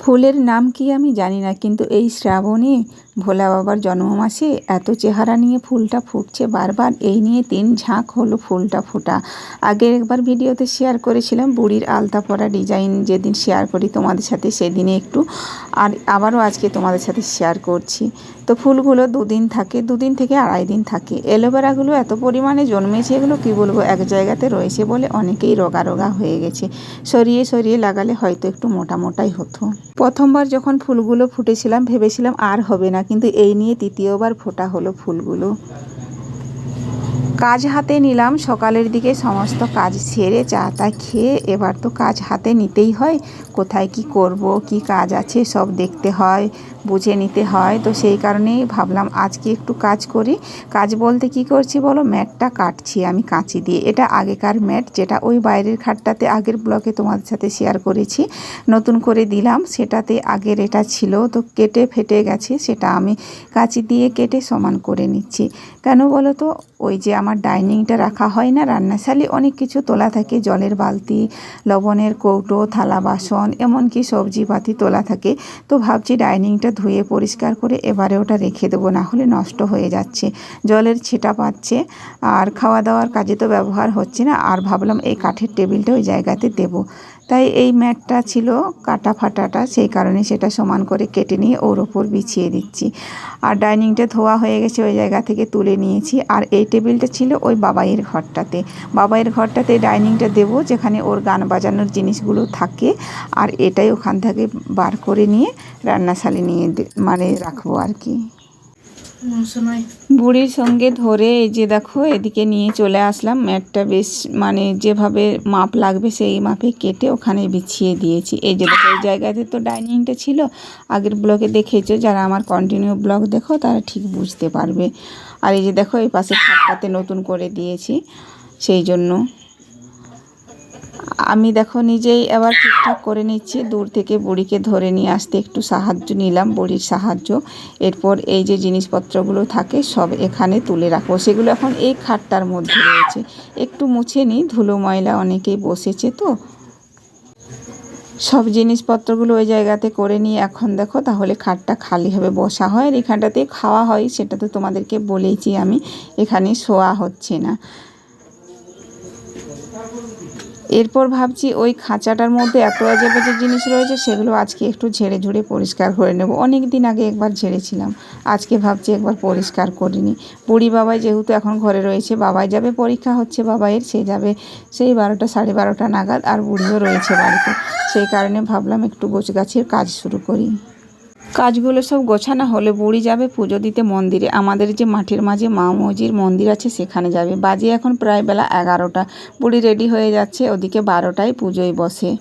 ফুলের নাম কি আমি জানি না, কিন্তু এই শ্রাবণে ভোলা বাবার জন্ম মাসে এত চেহারা নিয়ে ফুলটা ফুটছে বারবার। এই নিয়ে 3 ঝাঁক হলো ফুলটা ফোটা। আগে একবার ভিডিওতে শেয়ার করেছিলাম বুড়ির আলতা পরা ডিজাইন, যেদিন শেয়ার করি তোমাদের সাথে সেদিনে একটু, আর আবারও আজকে তোমাদের সাথে শেয়ার করছি। তো ফুলগুলো 2 দিন থাকে, 2 দিন থেকে 2.5 দিন থাকে। অ্যালোভেরাগুলো এত পরিমাণে জন্মেছে, এগুলো কি বলবো, এক জায়গাতে রয়েছে বলে অনেকেই রোগা রোগা হয়ে গেছে। সরিয়ে সরিয়ে লাগালে হয়তো একটু মোটা মোটাই হতো। প্রথমবার যখন ফুলগুলো ফুটেছিলাম ভেবেছিলাম আর হবে না, কিন্তু এই নিয়ে 3য় ফোটা হলো ফুলগুলো। কাজ হাতে নিলাম সকালের দিকে, সমস্ত কাজ সেরে চা তা খেয়ে এবার তো কাজ হাতে নিতেই হয়। কোথায় কি করব, কি কাজ আছে সব দেখতে হয়, বুঝে নিতে হয়। তো সেই কারণেই ভাবলাম আজকে একটু কাজ করি। কাজ বলতে কি করছি বলো, ম্যাটটা কাটছি আমি কাঁচি দিয়ে। এটা আগেকার ম্যাট, যেটা ওই বাইরের খাটটাতে আগের ব্লগে তোমাদের সাথে শেয়ার করেছি, নতুন করে দিলাম। সেটাতে আগের এটা ছিল, তো কেটে ফেটে গেছে, সেটা আমি কাঁচি দিয়ে কেটে সমান করে নিচ্ছি। কেন বলো তো, ওই যে আমার ডাইনিংটা রাখা হয় না, রান্নাশালে অনেক কিছু তোলা থাকে, জলের বালতি, লবণের কৌটো, থালা বাসন, এমনকি সবজিপাতি তোলা থাকে। তো ভাবছি ডাইনিংটা ধুয়ে পরিষ্কার করে এবারে ওটা রেখে দেবো, না হলে নষ্ট হয়ে যাচ্ছে, জলের ছিটা পাচ্ছে, আর খাওয়া দাওয়ার কাজে তো ব্যবহার হচ্ছে না। আর ভাবলাম এই কাঠের টেবিলটা ওই জায়গাতে দেবো, তাই এই ম্যাটটা ছিল কাটা ফাটাটা, সেই কারণে সেটা সমান করে কেটে নিয়ে ওর ওপর বিছিয়ে দিচ্ছি। আর ডাইনিংটা ধোয়া হয়ে গেছে, ওই জায়গা থেকে তুলে নিয়েছি। আর এই টেবিলটা ছিল ওই বাবাইয়ের ঘরটাতে, বাবাইয়ের ঘরটাতে ডাইনিংটা দেবো, যেখানে ওর গান বাজানোর জিনিসগুলো থাকে। আর এটাই ওখান থেকে বার করে নিয়ে রান্নাশালে নিয়ে মানে রাখবো আর কি। বুড়ির সঙ্গে ধরে এই যে দেখো এদিকে নিয়ে চলে আসলাম। ম্যাটটা বেশ মানে যেভাবে মাপ লাগবে সেই মাপে কেটে ওখানে বিছিয়ে দিয়েছি। এই যে দেখো এই জায়গাতে তো ডাইনিংটা ছিল, আগের ব্লগে দেখেছো, যারা আমার কন্টিনিউ ব্লগ দেখো তারা ঠিক বুঝতে পারবে। আর এই যে দেখো এই পাশে খাটটাতে নতুন করে দিয়েছি, সেই জন্য আমি দেখো নিজেই এবার ঠিকঠাক করে নিচ্ছি। দূর থেকে বুড়িকে ধরে নিয়ে আসতে একটু সাহায্য নিলাম, বুড়ির সাহায্য। এরপর এই যে জিনিসপত্রগুলো থাকে সব এখানে তুলে রাখবো, সেগুলো এখন এই খাটটার মধ্যে রয়েছে। একটু মুছে নিই, ধুলো ময়লা অনেকেই বসেছে, তো সব জিনিসপত্রগুলো ওই জায়গাতে করে নিয়ে এখন দেখো তাহলে খাটটা খালি হবে, বসা হয়। আর এখানটাতে খাওয়া হয়, সেটা তো তোমাদেরকে বলেইছি আমি, এখানে শোয়া হচ্ছে না। এরপর ভাবছি ওই খাঁচাটার মধ্যে এত আজেবাজে জিনিস রয়েছে, সেগুলো আজকে একটু ঝেড়ে ঝুড়ে পরিষ্কার করে নেব। অনেক দিন আগে একবার ঝেড়েছিলাম, আজকে ভাবছি একবার পরিষ্কার করিনি। বুড়ি বাবাই যেহেতু এখন ঘরে রয়েছে, বাবাই যাবে, পরীক্ষা হচ্ছে বাবাইয়ের, সে যাবে সেই 12টা 12:30 নাগাদ, আর বুড়িও রয়েছে বাড়িতে। সেই কারণে ভাবলাম একটু গোছগাছের কাজ শুরু করি। কাজগুলো সব গোছানো হলে বুড়ি যাবে পুজো দিতে মন্দিরে, আমাদের যে মাঠের মাঝে মা মৌজির মন্দির আছে সেখানে যাবে। বাজে এখন প্রায় বেলা 11টা, বুড়ি রেডি হয়ে যাচ্ছে, ওদিকে 12টায় পুজোয় বসে।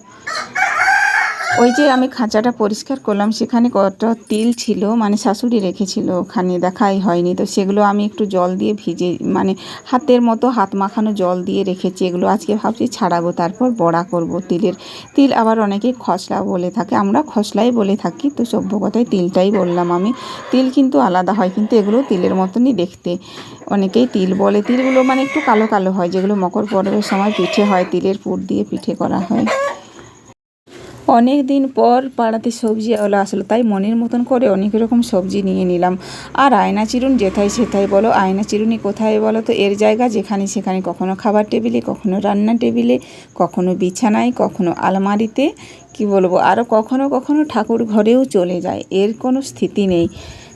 ওই যে আমি খাঁচাটা পরিষ্কার করলাম, সেখানে কতটা তিল ছিল, মানে শাশুড়ি রেখেছিল ওখানে, দেখাই হয়নি, তো সেগুলো আমি একটু জল দিয়ে ভিজে, মানে হাতের মতো হাত মাখানো জল দিয়ে রেখেছি। এগুলো আজকে ভাবছি ছাড়াবো, তারপর বড়া করব তিলের। তিল আবার অনেকেই খসলা বলে থাকে, আমরা খসলাই বলে থাকি, তো সভ্য কথায় তিলটাই বললাম আমি। তিল কিন্তু আলাদা হয়, কিন্তু এগুলো তিলের মতনই দেখতে, অনেকেই তিল বলে। তিলগুলো মানে একটু কালো কালো হয়, যেগুলো মকর পরবের সময় পিঠে হয়, তিলের পুর দিয়ে পিঠে করা হয়। অনেক দিন পর পাড়াতে সবজিওয়ালা আসলো, তাই মনের মতন করে অনেক রকম সবজি নিয়ে নিলাম। আর আয়না চিরুন যেথায় সেথায় বলো, আয়না চিরুনি কোথায় বলো তো, এর জায়গা যেখানে সেখানে, কখনো খাবার টেবিলে, কখনো রান্না টেবিলে, কখনো বিছানায়, কখনো আলমারিতে, কি বলবো, আরও কখনো কখনো ঠাকুর ঘরেও চলে যায়, এর কোনো স্থিতি নেই।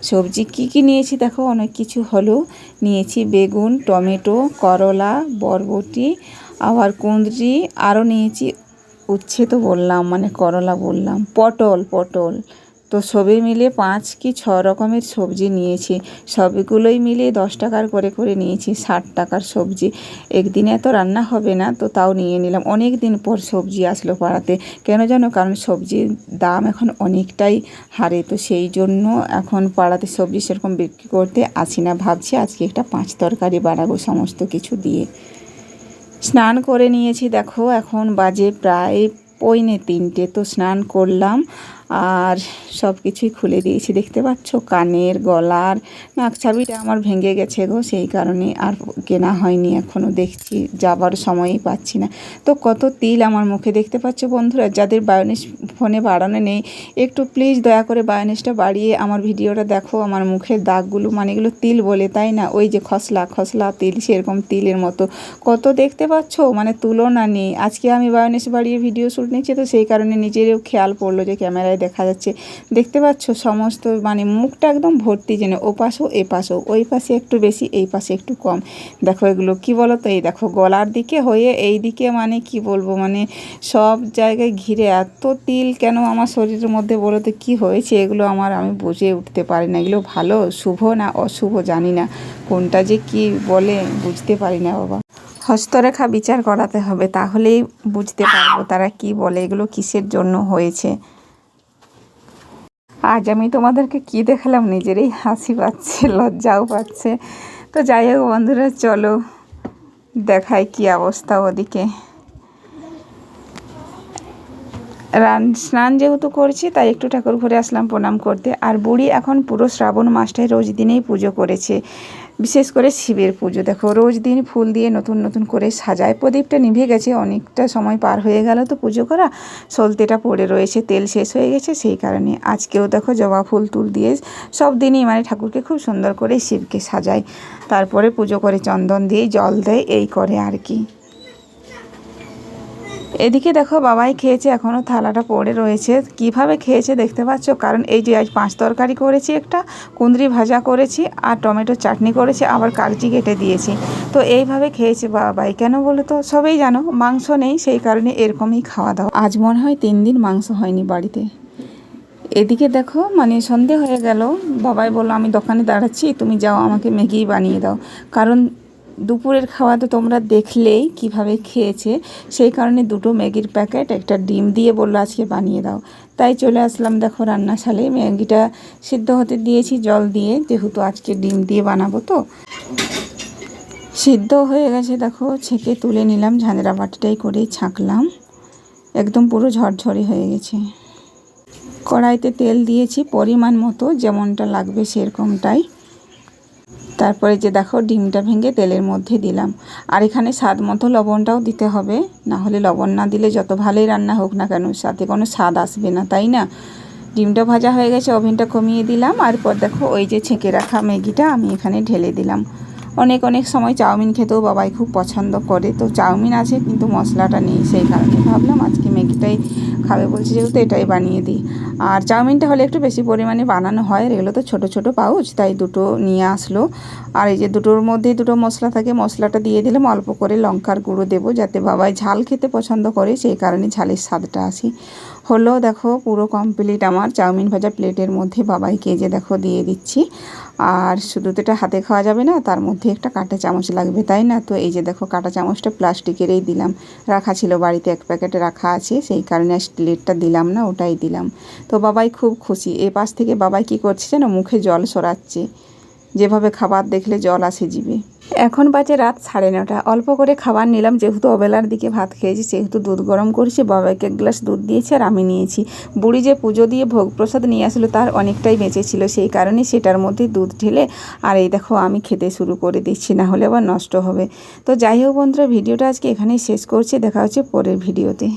সবজি কি কি নিয়েছি দেখো, অনেক কিছু হলো। নিয়েছি বেগুন, টমেটো, করলা, বরবটি, আবার কুঁদরি, আরও নিয়েছি উচ্ছে, তো বললাম মানে করলা বললাম, পটল, তো সবই মিলে 5 কি 6 রকমের সবজি নিয়েছি। সবগুলোই মিলে 10 টাকার করে করে নিয়েছি, 60 টাকার সবজি। একদিনে তো রান্না হবে না, তো তাও নিয়ে নিলাম। অনেক দিন পর সবজি আসলো পাড়াতে, কেন জানো, কারণ সবজির দাম এখন অনেকটাই হারে, তো সেই জন্য এখন পাড়াতে সবজি সেরকম বিক্রি করতে আসি না। ভাবছি আজকে একটা 5 তরকারি বানাবো সমস্ত কিছু দিয়ে। স্নান করে নিয়েছি দেখো, এখন বাজে প্রায় 2:45, তো স্নান করলাম। আর সব কিছুই খুলে দিয়েছি, দেখতে পাচ্ছ কানের, গলার। নাক ছাবিটা আমার ভেঙে গেছে গো, সেই কারণে আর কেনা হয়নি এখনও, দেখছি যাবার সময়ই পাচ্ছি না। তো কত তিল আমার মুখে, দেখতে পাচ্ছ বন্ধুরা। যাদের বায়োনিস ফোনে বাড়ানো নেই, একটু প্লিজ দয়া করে বায়োনিসটা বাড়িয়ে আমার ভিডিওটা দেখো। আমার মুখের দাগগুলো, মানে এগুলো তিল বলে তাই না, ওই যে খসলা খসলা তিল, সেরকম তিলের মতো কত, দেখতে পাচ্ছ, মানে তুলনা নেই। আজকে আমি বায়োনিস বাড়িয়ে ভিডিও শ্যুট নিচ্ছি, তো সেই কারণে নিজেরও খেয়াল পড়লো যে ক্যামেরায় দেখা যাচ্ছে, দেখতে পাচ্ছ সমস্ত, মানে মুখটা একদম ভর্তি, যেন ও পাশেও এ পাশেও, ওই পাশে একটু বেশি এই পাশে একটু কম। দেখো এগুলো কি বলো তো, এই দেখো গলার দিকে হয়ে এই দিকে, মানে কি বলবো, মানে সব জায়গায় ঘিরে এত তিল কেন আমার শরীরের মধ্যে, বলো তো কী হয়েছে এগুলো আমার, আমি বুঝে উঠতে পারি না। এগুলো ভালো, শুভ না অশুভ জানি না, কোনটা যে কি বলে বুঝতে পারি না বাবা। হস্তরেখা বিচার করাতে হবে, তাহলেই বুঝতে পারবো তারা কি বলে, এগুলো কিসের জন্য হয়েছে। আজ আমি তোমাদেরকে কি দেখালাম, নিজেরই হাসি পাচ্ছে, লজ্জাও পাচ্ছে। তো যাই হোক বন্ধুরা, চলো দেখাই কি অবস্থা ওদিকে। স্নান যেহেতু করছি, তাই একটু ঠাকুর ঘরে আসলাম প্রণাম করতে। আর বুড়ি এখন পুরো শ্রাবণ মাসটায় রোজ দিনেই পুজো করেছে, বিশেষ করে শিবের পুজো। দেখো রোজ দিন ফুল দিয়ে নতুন নতুন করে সাজায়। প্রদীপটা নিভে গেছে, অনেকটা সময় পার হয়ে গেল তো পুজো করা, সলতেটা পড়ে রয়েছে, তেল শেষ হয়ে গেছে, সেই কারণে আজকেও দেখো জবা ফুল তুল দিয়ে সব দিনই, মানে ঠাকুরকে খুব সুন্দর করে শিবকে সাজায়, তারপরে পুজো করে চন্দন দিয়ে জল দেয়, এই করে আর কি। এদিকে দেখো বাবাই খেয়েছে, এখনও থালাটা পড়ে রয়েছে। কিভাবে খেয়েছে দেখতে পাচ্ছ, কারণ এই যে আজ 5 তরকারি করেছি, একটা কুঁদরি ভাজা করেছি, আর টমেটো চাটনি করেছি, আবার কাগজি কেটে দিয়েছি। তো এইভাবে খেয়েছে বাবাই। কেন বলো তো, সবেই জানো মাংস নেই, সেই কারণে এরকমই খাওয়া দাওয়া। আজ মনে হয় 3 দিন মাংস হয়নি বাড়িতে। এদিকে দেখো, মানে সন্ধে হয়ে গেল, বাবাই বললো আমি দোকানে দাঁড়াচ্ছি, তুমি যাও আমাকে ম্যাগি বানিয়ে দাও। কারণ দুপুরের খাওয়া তো তোমরা দেখলেই কিভাবে খেয়েছে, সেই কারণে 2টো ম্যাগির প্যাকেট, একটা ডিম দিয়ে বললো আজকে বানিয়ে দাও। তাই চলে আসলাম দেখো রান্নাশালে, ম্যাগিটা সিদ্ধ হতে দিয়েছি জল দিয়ে, যেহেতু আজকে ডিম দিয়ে বানাবো। তো সিদ্ধ হয়ে গেছে, দেখো ছেঁকে তুলে নিলাম, ঝাঁঝরা বাটিটাই করেই ছাঁকলাম, একদম পুরো ঝরঝরে হয়ে গেছে। কড়াইতে তেল দিয়েছি পরিমাণ মতো, যেমনটা লাগবে সেরকমটাই। তারপরে যে দেখো ডিমটা ভেঙে তেলের মধ্যে দিলাম। আর এখানে স্বাদ মতো লবণটাও দিতে হবে, না হলে লবণ না দিলে যত ভালোই রান্না হোক না কেন, সাথে কোনো স্বাদ আসবে না, তাই না। ডিমটা ভাজা হয়ে গেছে, ওভেনটা কমিয়ে দিলাম। আর পর দেখো ওই যে ছেঁকে রাখা ম্যাগিটা আমি এখানে ঢেলে দিলাম। অনেক সময় চাউমিন খেতেও বাবাই খুব পছন্দ করে, তো চাউমিন আছে কিন্তু মশলাটা নেই, সেই কারণে ভাবলাম আজকে ম্যাগিটাই খাবে বলছে যেহেতু, এটাই বানিয়ে দিই। আর চাউমিনটা হলে একটু বেশি পরিমাণে বানানো হয়, এগুলো তো ছোট ছোট পাউচ, তাই 2টো নিয়ে আসলো। আর এই যে 2টোর মধ্যেই 2টো মশলা থাকে, মশলাটা দিয়ে দিলাম, অল্প করে লঙ্কার গুঁড়ো দেবো, যাতে বাবাই ঝাল খেতে পছন্দ করে, সেই কারণে ঝালের স্বাদটা আসে। হলো দেখো পুরো কমপ্লিট আমার চাউমিন ভাজা প্লেটের মধ্যে, বাবাইকে যে দেখো দিয়ে দিচ্ছি। আর শুধু তো এটা হাতে খাওয়া যাবে না, তার মধ্যে একটা কাঁটা চামচ লাগবে, তাই না। তো এই যে দেখো কাঁটা চামচটা প্লাস্টিকেরই দিলাম, রাখা ছিল বাড়িতে, 1 প্যাকেটে রাখা আছে, সেই কারণে স্টিলেরটা দিলাম না, ওটাই দিলাম। তো বাবাই খুব খুশি। এ পাশ থেকে বাবাই কী করছে যেন, মুখে জল সরাচ্ছে, যেভাবে খাবার দেখলে জল আসে জিভে। এখন বাজে রাত 9:30, অল্প করে খাবার নিলাম, যেহেতু ওবেলার দিকে ভাত খেয়েছি, সেহেতু দুধ গরম করেছি, বাবাইকে 1 গ্লাস দুধ দিয়েছি, আর আমি নিয়েছি। বুড়ি যে পুজো দিয়ে ভোগ প্রসাদ নিয়ে আসলো, তার অনেকটাই বেঁচেছিল, সেই কারণে সেটার মধ্যে দুধ ঢেলে, আর এই দেখো আমি খেতে শুরু করে দিচ্ছি, না হলে আবার নষ্ট হবে। তো যাই হোক বন্ধুরা, ভিডিওটা আজকে এখানেই শেষ করছি, দেখা হচ্ছে পরের ভিডিওতে।